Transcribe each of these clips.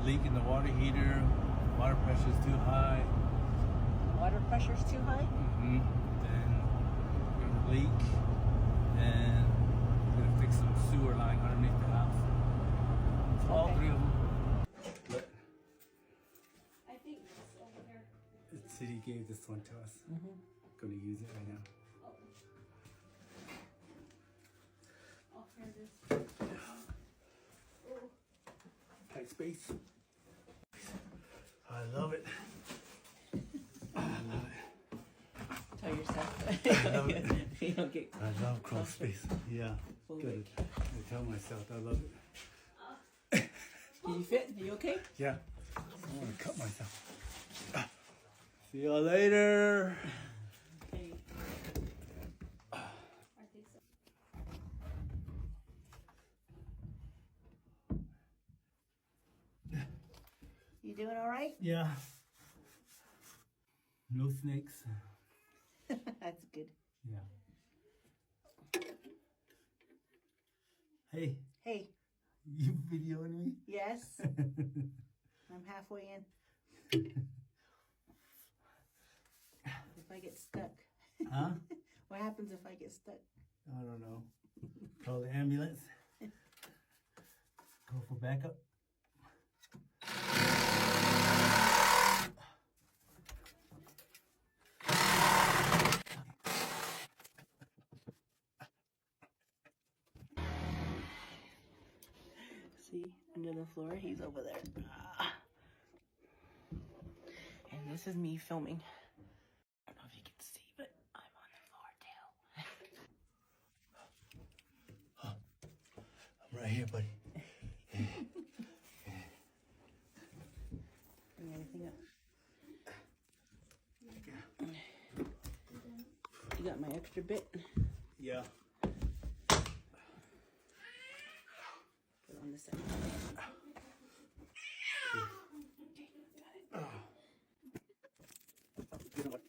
leak in the water heater. Water pressure is too high. Water pressure's too high? Then we're gonna leak and we're gonna fix some sewer line underneath the house. It's all three of them. But I think it's over here. the city gave this one to us. Gonna use it right now. Oh, here it is. Oh. Tight space. I love it. I love it. Tell yourself. I love it. You don't get I love crawl space. Yeah. Good. I tell myself I love it. Can you fit? Are you okay? Yeah. I want to cut myself. See you later. Okay. I think so. You doing all right? Yeah. No snakes. That's good. Yeah. Hey, Hey, you videoing me? yes. I'm halfway in. If I get stuck. Huh? What happens if I get stuck? I don't know. Call the ambulance. Go for backup. See, under the floor, he's over there. And this is me filming. I don't know if you can see, but I'm on the floor too. I'm right here, buddy. Bring anything up. You got my extra bit? Yeah. Put it on the side. Okay, got it.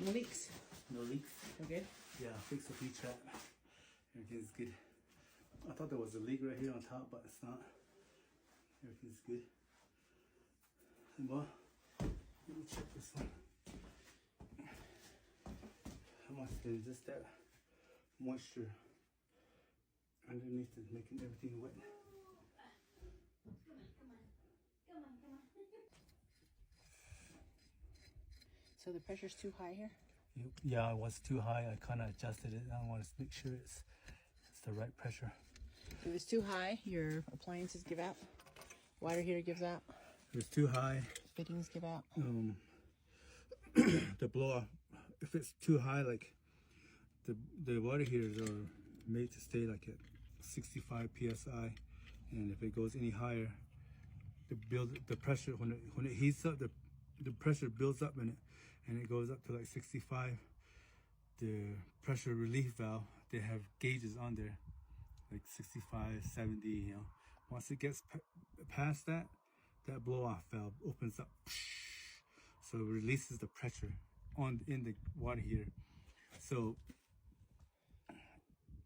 No leaks. No leaks. Okay. Yeah, fix the heat trap. Everything's good. I thought there was a leak right here on top, but it's not. Everything's good. Well, let me check this one. It must have been just that moisture underneath it, making everything wet. So the pressure's too high here? Yeah, it was too high. I kind of adjusted it. I want to make sure it's the right pressure. If it's too high, your appliances give out. Water heater gives out. If it's too high, Fittings give out. the blower, if it's too high, like the water heaters are made to stay like at 65 psi, and if it goes any higher, the pressure when it heats up, the pressure builds up in it, and it goes up to like 65. The pressure relief valve, they have gauges on there, like 65, 70. You know, once it gets past that blow off valve opens up, so it releases the pressure in the water heater. So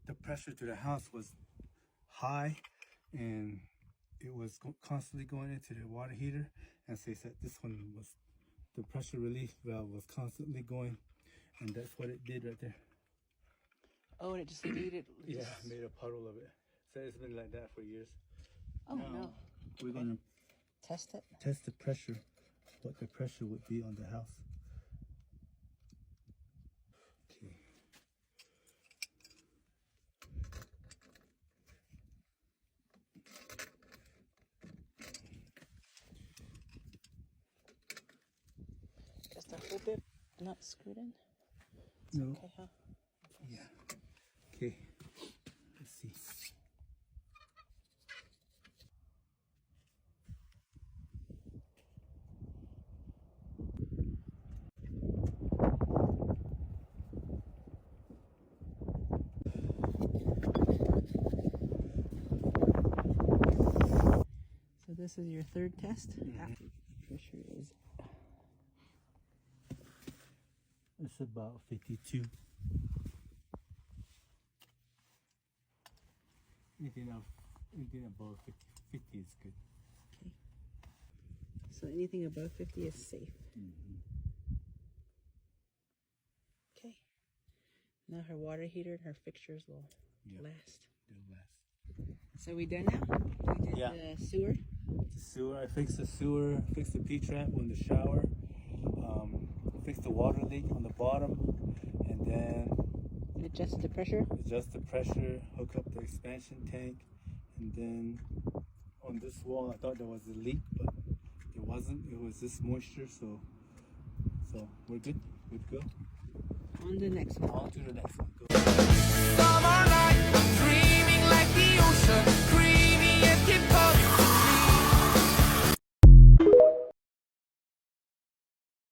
the pressure to the house was high, and it was constantly going into the water heater, and so they said this one was, the pressure relief valve was constantly going, and that's what it did right there. Oh, and it just deleted. Yeah, made a puddle of it. So it's been like that for years. Oh, no. We're gonna Test it. test the pressure, what the pressure would be on the house. Okay. Just a whole bit not screwed in. It's No. okay, huh? Yeah. Okay. Let's see. So this is your third test. After the pressure is. It's about 52. Anything above 50 is good. So anything above 50 is safe. Okay. Now her water heater and her fixtures will last. They'll last. So we done now? We did the sewer? The sewer, I fixed the sewer, fixed the P-trap on the shower, fixed the water leak on the bottom, and then Adjust the pressure? Adjust the pressure, hook up the expansion tank, and then on this wall I thought there was a leak, but it wasn't. It was this moisture, so we're good. Good to go. On to the next one. On to the next one. Go.